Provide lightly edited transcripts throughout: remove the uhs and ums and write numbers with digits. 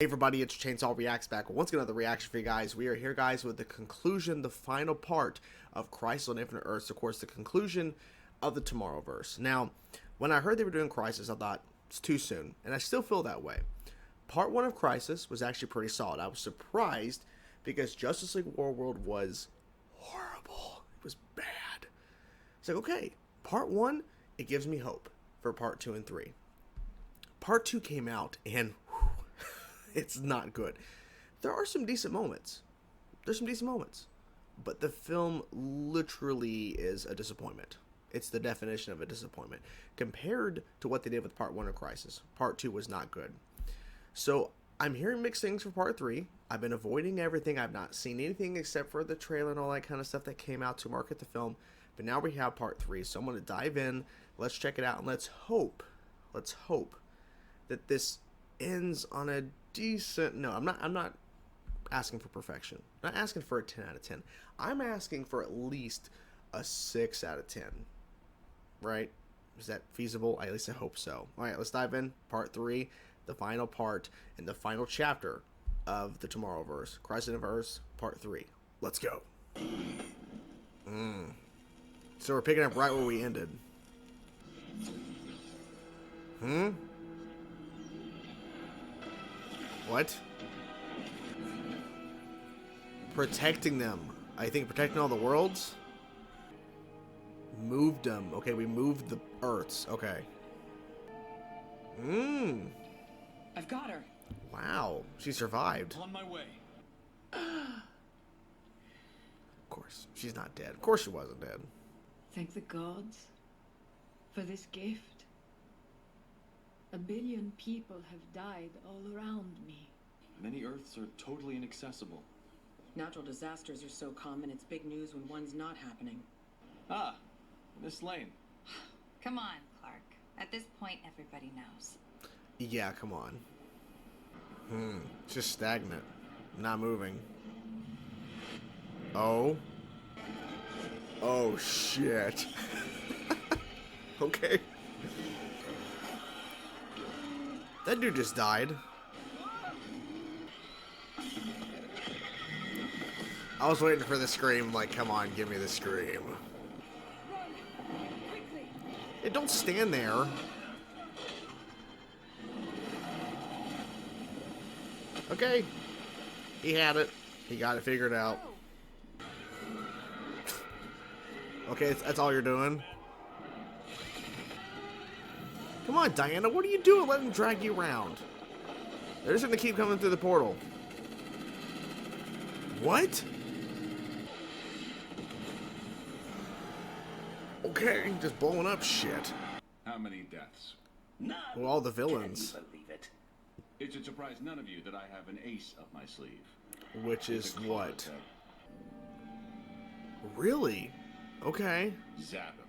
Everybody, it's Chainsaw Reacts back once again, another reaction for you guys. We are here, guys, with the conclusion, the final part of Crisis on Infinite Earths. Of course, the conclusion of the Tomorrowverse. Now, when I heard they were doing Crisis, I thought it's too soon, and I still feel that way. Part 1 of Crisis was actually pretty solid. I was surprised because Justice League Warworld was horrible. It was bad. It's like, okay, Part 1, it gives me hope for Part 2 and 3. Part 2 came out, and it's not good. There are some decent moments. There's some decent moments. But the film literally is a disappointment. It's the definition of a disappointment. Compared to what they did with Part 1 of Crisis, Part 2 was not good. So, I'm hearing mixed things for Part 3. I've been avoiding everything. I've not seen anything except for the trailer and all that kind of stuff that came out to market the film. But now we have Part 3. So, I'm going to dive in. Let's check it out. And let's hope that this ends on a decent... No, I'm not asking for perfection. I'm not asking for a 10 out of 10. I'm asking for at least a 6 out of 10. Right? Is that feasible? At least I hope so. Alright, let's dive in. Part 3, the final part, and the final chapter of the Tomorrowverse. Crisis Universe, Part 3. Let's go. So we're picking up right where we ended. What? Protecting them. I think protecting all the worlds? Moved them. Okay, we moved the Earths. Okay. I've got her. Wow. She survived. On my way. Of course. She's not dead. Of course she wasn't dead. Thank the gods for this gift. 1 billion people have died all around me. Many Earths are totally inaccessible. Natural disasters are so common, it's big news when one's not happening. Ah, Miss Lane. Come on, Clark. At this point, everybody knows. Yeah, come on. It's just stagnant. Not moving. Oh. Oh, shit. Okay. That dude just died. I was waiting for the scream, like, come on, give me the scream. Hey, don't stand there. Okay. He had it. He got it figured out. Okay, that's all you're doing? Come on, Diana, what are you doing? Let him drag you around. They're just gonna keep coming through the portal. What? Okay, just blowing up shit. How many deaths? None. Well, all the villains. Can you believe it? It should surprise none of you that I have an ace up my sleeve. Which is It's a what? closet. Really? Okay. Zap him.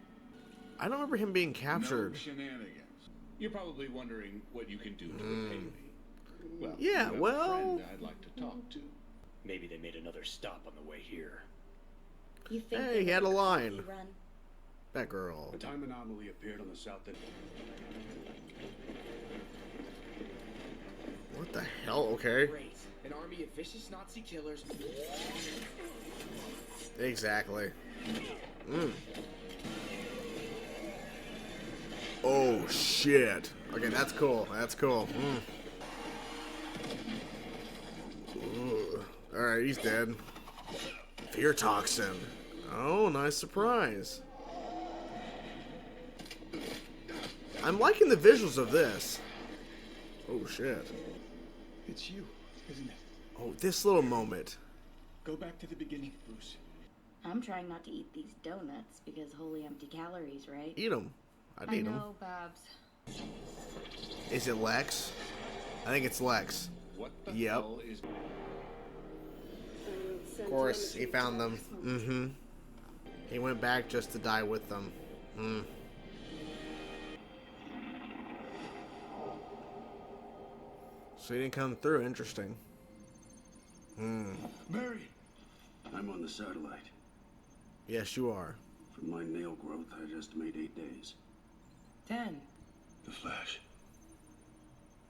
I don't remember him being captured. No shenanigans. You're probably wondering what you can do to repay me. Well, Yeah, you have a well- friend I'd like to talk to. Maybe they made another stop on the way here. You think Hey, he had a line. Run? That girl. A time anomaly appeared on the south end. What the hell? Okay. Great. An army of vicious Nazi killers. Exactly. Oh, shit. Okay, that's cool. That's cool. Alright, he's dead. Fear toxin. Oh, nice surprise. I'm liking the visuals of this. Oh, shit. It's you, isn't it? Oh, this little moment. Go back to the beginning, Bruce. I'm trying not to eat these donuts because holy empty calories, right? Eat them. I'd I eat them. know, Babs. Is it Lex? I think it's Lex. What the Yep. hell is... Of course, he found them. He went back just to die with them. So he didn't come through. Interesting. Mary! I'm on the satellite. Yes, you are. From my nail growth, I'd estimate 8 days. 10. The Flash.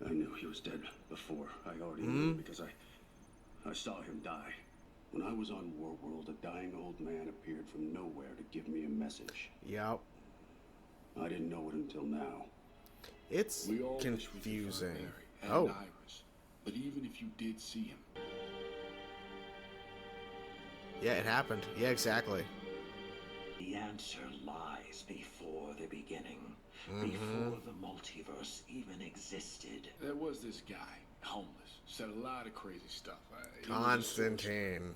I knew he was dead before. I already knew because I saw him die. When I was on Warworld, a dying old man appeared from nowhere to give me a message. Yep. I didn't know it until now. It's We all wish we could confusing. find Barry Oh. and Iris, but even if you did see him, Yeah, it happened. Yeah, exactly. The answer lies before the beginning. Before the multiverse even existed. there was this guy, homeless, said a lot of crazy stuff. He was a source. Constantine.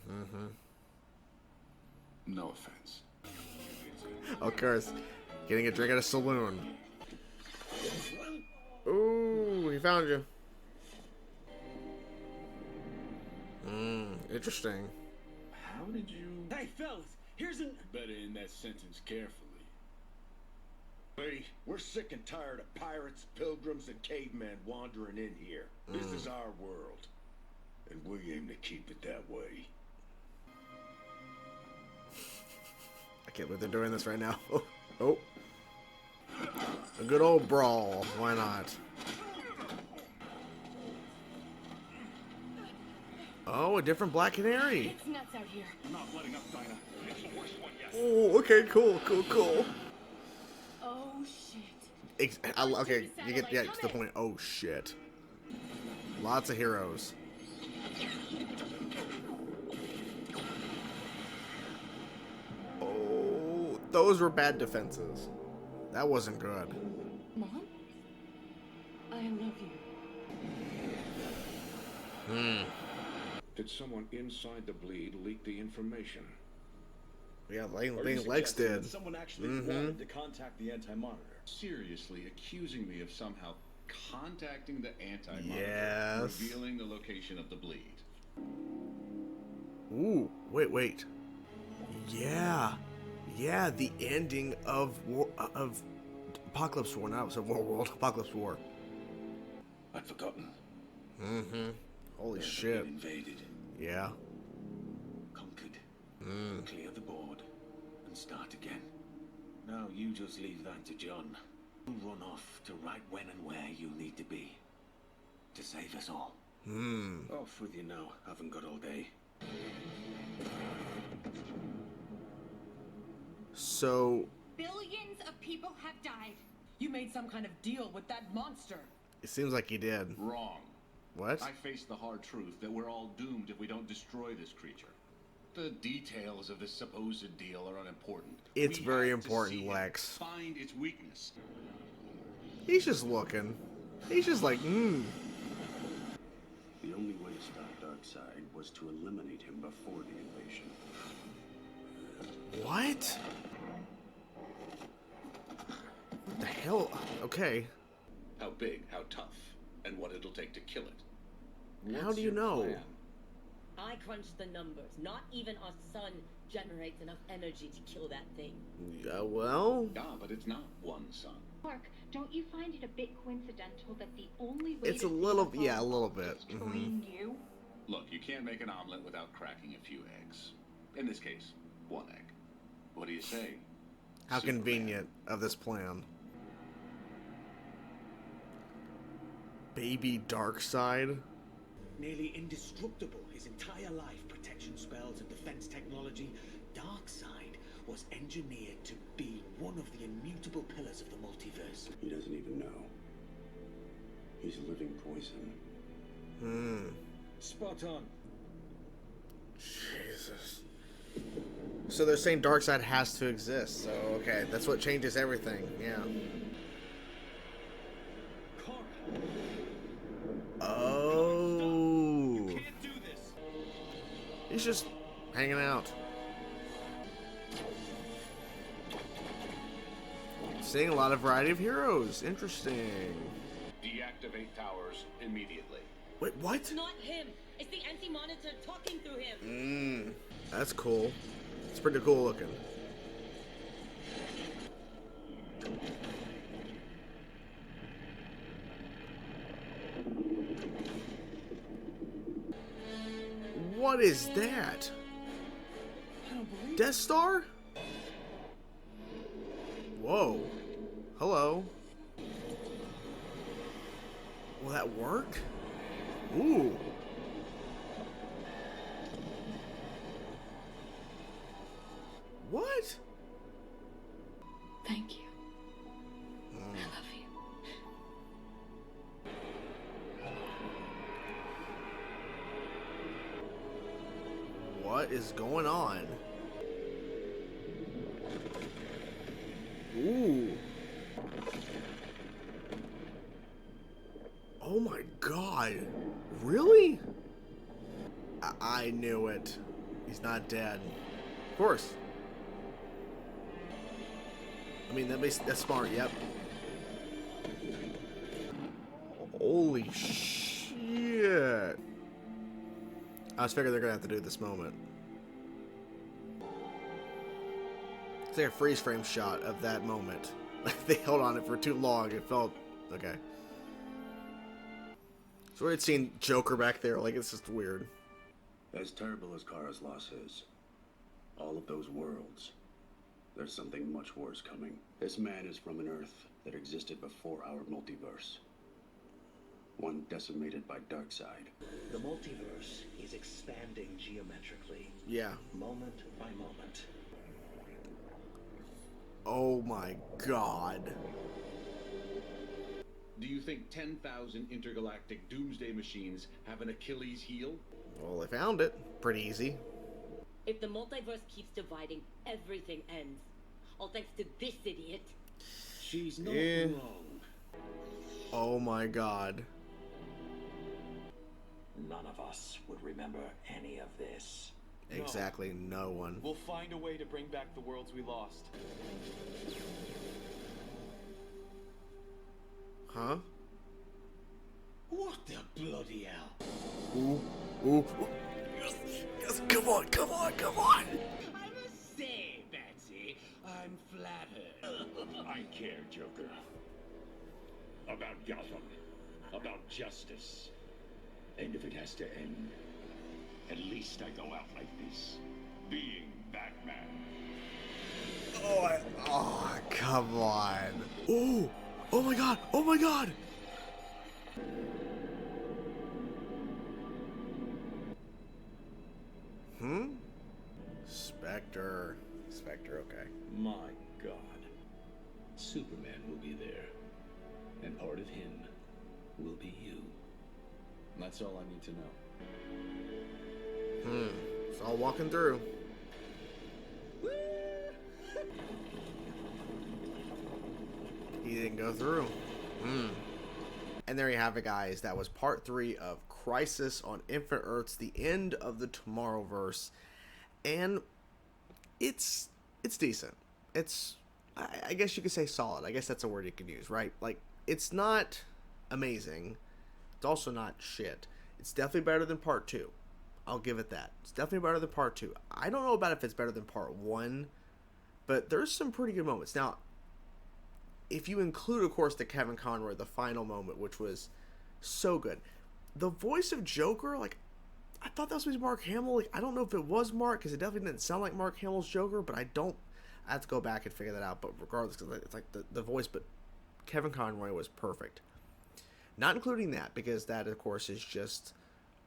No offense. Of course. Getting a drink at a saloon. Ooh, he found you. Interesting. How did you... Hey, fellas, here's an... Better in that sentence carefully. Hey, we're sick and tired of pirates, pilgrims, and cavemen wandering in here. This is our world, and we aim to keep it that way. I can't believe they're doing this right now. Oh. A good old brawl. Why not? Oh, a different Black Canary. It's nuts out here. I'm not letting up, Dinah. It's the worst one yet. Oh, okay, cool. Oh shit. Okay, you get to the point. Oh shit. Lots of heroes. Oh, those were bad defenses. That wasn't good. Mom? I love you. Did someone inside the bleed leak the information? Yeah, Lex did. Someone actually wanted to contact the anti-monitor. Seriously accusing me of somehow contacting the anti-monitor, Yes. revealing the location of the bleed. Ooh, wait. Yeah, the ending of Apocalypse War, not of World, Apocalypse War. I'd forgotten. Holy They've shit. been invaded, Yeah. conquered. Clear the board and start again. Now you just leave that to John. He'll run off to right when and where you need to be. To save us all. Off with you now. Haven't got all day. So Billions of people have died. You made some kind of deal with that monster. it seems like he did. Wrong. What? I face the hard truth that we're all doomed if we don't destroy this creature. The details of this supposed deal are unimportant. It's We very have to important, see it, Lex. Find its weakness. He's just looking. He's just like, The only way to stop Darkseid was to eliminate him before the invasion. What? What the hell? Okay. How big, how tough, and what it'll take to kill it. How What's do you your know? plan? I crunched the numbers. Not even our sun generates enough energy to kill that thing. Well, Yeah, but it's not one sun. Clark, don't you find it a bit coincidental that the only way it's to a little, save yeah, a us little is bit. destroying you? Look, you can't make an omelet without cracking a few eggs. In this case, one egg. What do you say? How Superman? convenient of this plan. Baby Darkseid? Nearly indestructible his entire life, protection spells and defense technology, Darkseid was engineered to be one of the immutable pillars of the multiverse. He doesn't even know. He's living poison. Spot on. Jesus. So they're saying Darkseid has to exist. So, okay, that's what changes everything. Yeah. Cora, Oh. can't do this. He's just hanging out. Seeing a lot of variety of heroes. Interesting. Deactivate towers immediately. Wait, what? It's not him. It's the anti-monitor talking through him. That's cool. It's pretty cool looking. What is that? Death Star? Whoa. Hello. Well, Will that work? Ooh. What? Thank you. I love you. What is going on? Ooh. Oh my god. Really? I knew it. He's not dead. Of course. I mean, that's smart, yep. Holy shit. I was figuring they're gonna have to do this moment. It's like a freeze frame shot of that moment. They held on it for too long. It felt okay. So we had seen Joker back there. Like, it's just weird. As terrible as Kara's loss is, all of those worlds, there's something much worse coming. This man is from an Earth that existed before our multiverse. One decimated by Darkseid. The multiverse is expanding geometrically. Yeah. Moment by moment. Oh my god. Do you think 10,000 intergalactic doomsday machines have an Achilles heel? Well, they found it. Pretty easy. If the multiverse keeps dividing, everything ends. All thanks to this idiot. She's not wrong. Oh my god. None of us would remember any of this. Exactly, no one. We'll find a way to bring back the worlds we lost. Huh? What the bloody hell? Ooh, ooh, ooh. Yes, yes, come on, come on, come on! I must say, Betsy, I'm flattered. I care, Joker. About Gotham. About justice. And if it has to end, at least I go out like this. Being Batman. Oh, come on. Ooh, oh my god, oh my god! Spectre. Spectre, okay. My God. Superman will be there. And part of him will be you. That's all I need to know. It's all walking through. He didn't go through. And there you have it, guys. That was part 3 of Crisis on Infinite Earths, the end of the Tomorrowverse. And it's decent. It's, I guess you could say solid. I guess that's a word you could use, right? Like, it's not amazing. It's also not shit. It's definitely better than part 2. I'll give it that. It's definitely better than part 2. I don't know about if it's better than part 1, but there's some pretty good moments. Now, if you include, of course, the Kevin Conroy, the final moment, which was so good. The voice of Joker, like, I thought that was Mark Hamill. Like, I don't know if it was Mark, because it definitely didn't sound like Mark Hamill's Joker, but I have to go back and figure that out. But regardless, because it's like the voice, but Kevin Conroy was perfect. Not including that, because that, of course, is just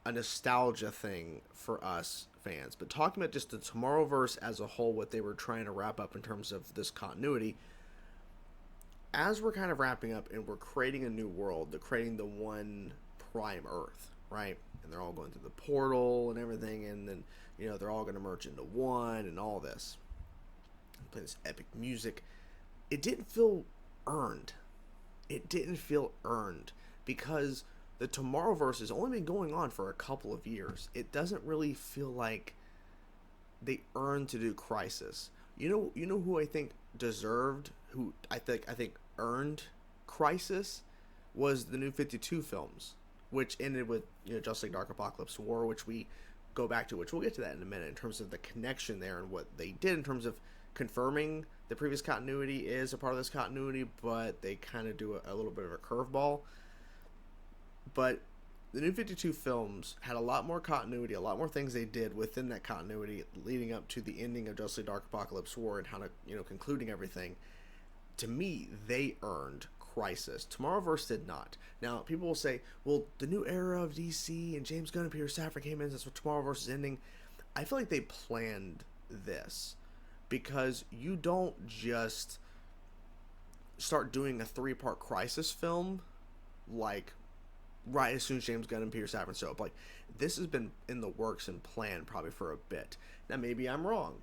a nostalgia thing for us fans. But talking about just the Tomorrowverse as a whole, what they were trying to wrap up in terms of this continuity, as we're kind of wrapping up and we're creating a new world, they're creating the one prime Earth, right? And they're all going through the portal and everything, and then, you know, they're all going to merge into one and all this. Play this epic music. It didn't feel earned. It didn't feel earned because the Tomorrowverse has only been going on for a couple of years. It doesn't really feel like they earned to do Crisis. You know who I think deserved, who I think earned Crisis, was the New 52 films, which ended with, you know, Justice League Dark Apocalypse War, which we go back to, which we'll get to that in a minute, in terms of the connection there and what they did in terms of confirming the previous continuity is a part of this continuity, but they kind of do a little bit of a curveball. But the New 52 films had a lot more continuity, a lot more things they did within that continuity leading up to the ending of Justice League Dark Apocalypse War and how to, you know, concluding everything. to me, they earned Crisis. Tomorrowverse did not. Now, people will say, well, the new era of DC and James Gunn and Peter Safran came in, that's what Tomorrowverse is ending. I feel like they planned this, because you don't just start doing a 3-part Crisis film like right as soon as James Gunn and Peter Safran show up. Like, this has been in the works and planned probably for a bit. Now, maybe I'm wrong,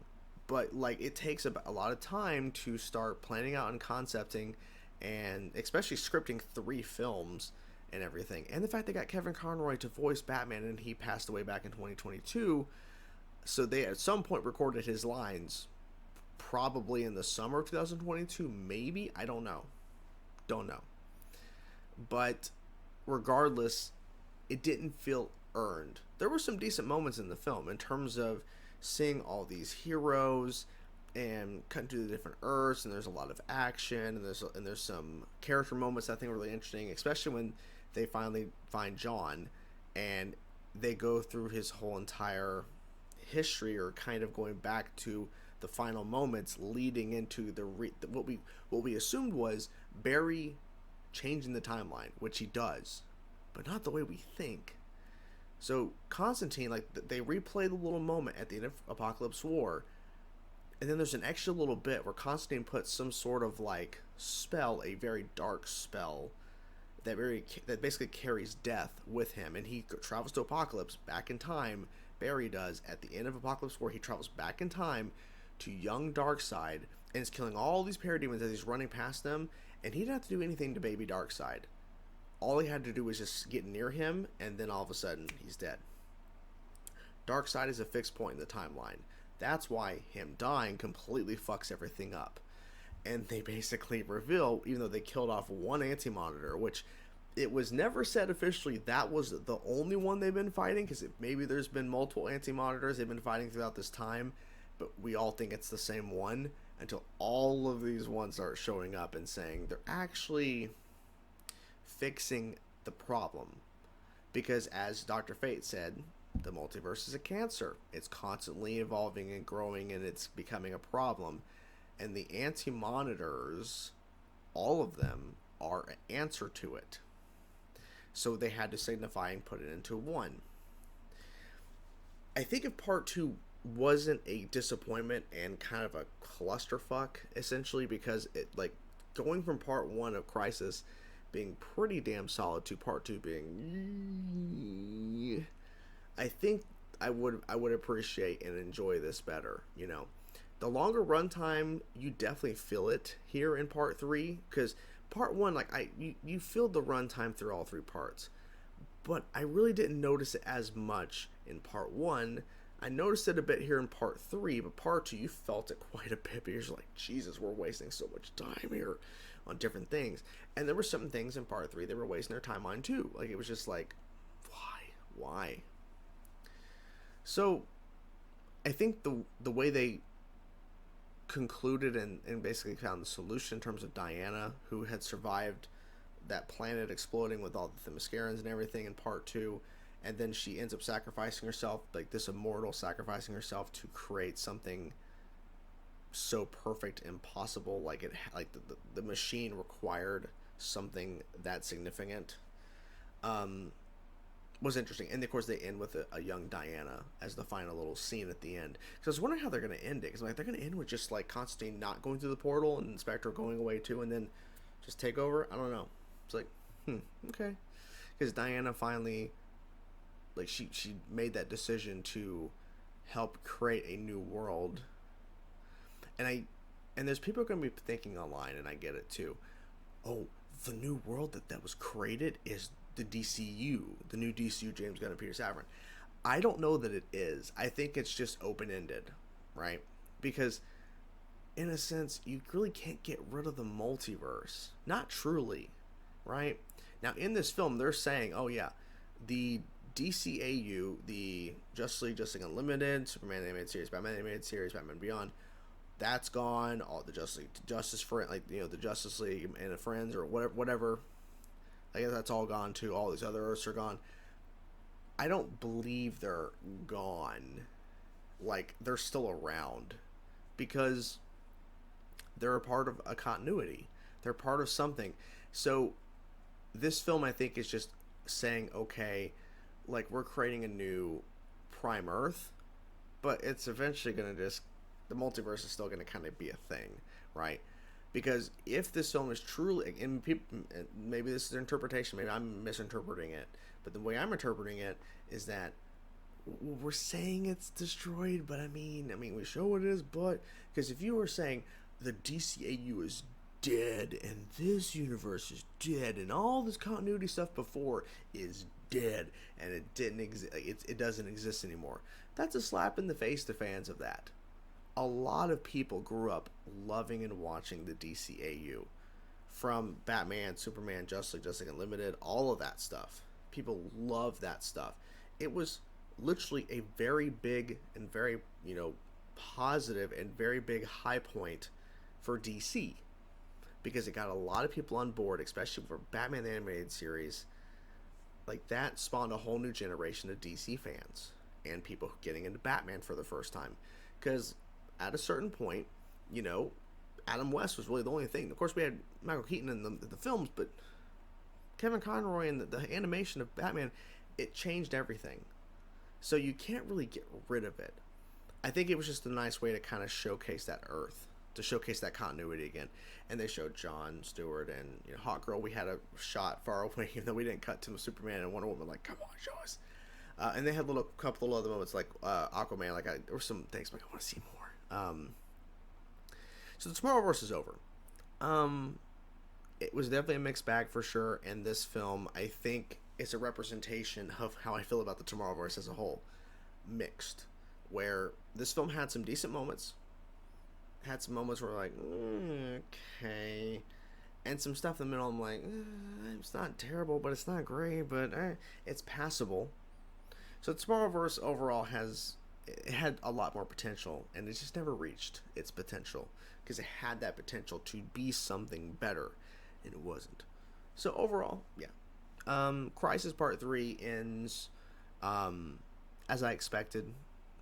but like, it takes a lot of time to start planning out and concepting, and especially scripting 3 films and everything. And the fact they got Kevin Conroy to voice Batman, and he passed away back in 2022, so they at some point recorded his lines probably in the summer of 2022, maybe, I don't know, but regardless, it didn't feel earned. There were some decent moments in the film in terms of seeing all these heroes and cutting through the different Earths, and there's a lot of action, and there's some character moments I think are really interesting, especially when they finally find John and they go through his whole entire history, or kind of going back to the final moments leading into what we assumed was Barry changing the timeline, which he does, but not the way we think. So Constantine, like, they replay the little moment at the end of Apocalypse War, and then there's an extra little bit where Constantine puts some sort of like spell, a very dark spell that basically carries death with him, and he travels to Apocalypse back in time. Barry does at the end of Apocalypse War. He travels back in time to young Darkseid and is killing all these parademons as he's running past them, and he didn't have to do anything to baby Darkseid. All he had to do was just get near him, and then all of a sudden he's dead. Darkseid is a fixed point in the timeline. That's why him dying completely fucks everything up. And they basically reveal, even though they killed off one Anti-Monitor, which it was never said officially that was the only one they've been fighting, because maybe there's been multiple Anti-Monitors they've been fighting throughout this time, but we all think it's the same one, until all of these ones start showing up and saying they're actually fixing the problem. Because as Dr. Fate said, the multiverse is a cancer. It's constantly evolving and growing, and it's becoming a problem. And the Anti-Monitors, all of them, are an answer to it. So they had to signify and put it into one. I think if part 2 wasn't a disappointment and kind of a clusterfuck, essentially, because it, like, going from part 1 of Crisis being pretty damn solid to part 2 being, I think I would appreciate and enjoy this better. You know, the longer runtime, you definitely feel it here in part 3, because part 1, like, you feel the runtime through all 3 parts, but I really didn't notice it as much in part 1. I noticed it a bit here in part 3, but part 2, you felt it quite a bit, because you're like, Jesus, we're wasting so much time here on different things. And there were some things in part 3 they were wasting their time on too. Like, it was just like, why? So I think the way they concluded and basically found the solution in terms of Diana, who had survived that planet exploding with all the Themyscirans and everything in part 2, and then she ends up sacrificing herself, like this immortal sacrificing herself to create something so perfect and possible, like the machine required something that significant, was interesting. And of course they end with a young Diana as the final little scene at the end, because I was wondering how they're going to end it, because like they're going to end with just like Constantine not going through the portal and Spectre going away too and then just take over. I don't know. It's like, okay, because Diana finally, like, she made that decision to help create a new world. And there's people going to be thinking online, and I get it too, oh, the new world that was created is the DCEU, the new DCEU, James Gunn and Peter Safran. I don't know that it is. I think it's just open-ended, right? Because in a sense, you really can't get rid of the multiverse. Not truly, right? Now, in this film, they're saying, oh yeah, the DCAU, the Justice League Unlimited, Superman Animated Series, Batman Animated Series, Batman Beyond, that's gone. All the Justice Friend, like, you know, the Justice League and the Friends or whatever. I guess that's all gone too. All these other Earths are gone. I don't believe they're gone. Like, they're still around, because They're a part of a continuity. They're part of something. So this film, I think, is just saying, okay, like, we're creating a new Prime Earth, but it's eventually going to just, the multiverse is still going to kind of be a thing, right? Because if this film is truly, and people, maybe this is their interpretation, maybe I'm misinterpreting it, but the way I'm interpreting it is that we're saying it's destroyed, but I mean, we show what it is, but, because if you were saying the DCEU is dead, and this universe is dead, and all this continuity stuff before is dead, and it didn't exist, it doesn't exist anymore, that's a slap in the face to fans of that. A lot of people grew up loving and watching the DCEU, from Batman, Superman, Justice League Unlimited, all of that stuff. People love that stuff. It was literally a very big and very, positive and very big high point for DC, because it got a lot of people on board, especially for Batman the Animated Series. Like, that spawned a whole new generation of DC fans and people getting into Batman for the first time, because at a certain point, Adam West was really the only thing. Of course, we had Michael Keaton in the films, but Kevin Conroy and the animation of Batman, it changed everything. So you can't really get rid of it. I think it was just a nice way to kind of showcase that Earth, to showcase that continuity again. And they showed Jon Stewart and Hawk Girl. We had a shot far away, even though we didn't cut to Superman and Wonder Woman. Like, come on, show us. And they had a couple other moments, like Aquaman. Like, there were some things like, I want to see more. So the Tomorrowverse is over. It was definitely a mixed bag for sure. And this film, I think, is a representation of how I feel about the Tomorrowverse as a whole. Mixed. Where this film had some decent moments. Had some moments where we're like, okay. And some stuff in the middle, I'm like, it's not terrible, but it's not great, but it's passable. So Tomorrowverse overall had a lot more potential, and it just never reached its potential, because it had that potential to be something better, and it wasn't. So overall, yeah. Crisis Part 3 ends as I expected.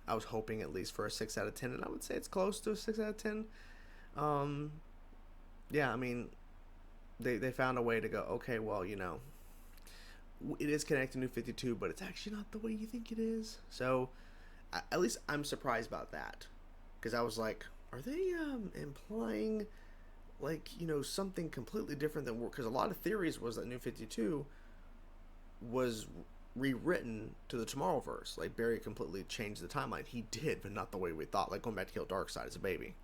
I was hoping at least for a 6 out of 10, and I would say it's close to a 6 out of 10. Yeah, they found a way to go, okay, well, it is connected to New 52, but it's actually not the way you think it is. So, at least I'm surprised about that. Because I was like, are they implying, like, something completely different than... Because a lot of theories was that New 52 was rewritten to the Tomorrowverse. Like, Barry completely changed the timeline. He did, but not the way we thought. Like, going back to kill Darkseid as a baby.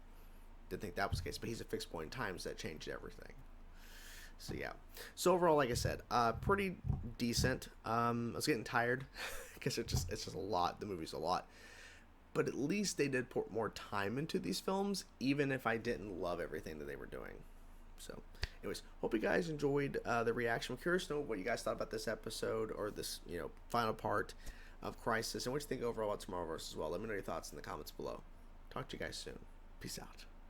Didn't think that was the case, but he's a fixed point in time, so that changed everything. So yeah. So overall, like I said, pretty decent. I was getting tired because it's just a lot. The movie's a lot, but at least they did put more time into these films, even if I didn't love everything that they were doing. So, anyways, hope you guys enjoyed the reaction. I'm curious to know what you guys thought about this episode, or this final part of Crisis, and what you think overall about Tomorrowverse as well. Let me know your thoughts in the comments below. Talk to you guys soon. Peace out.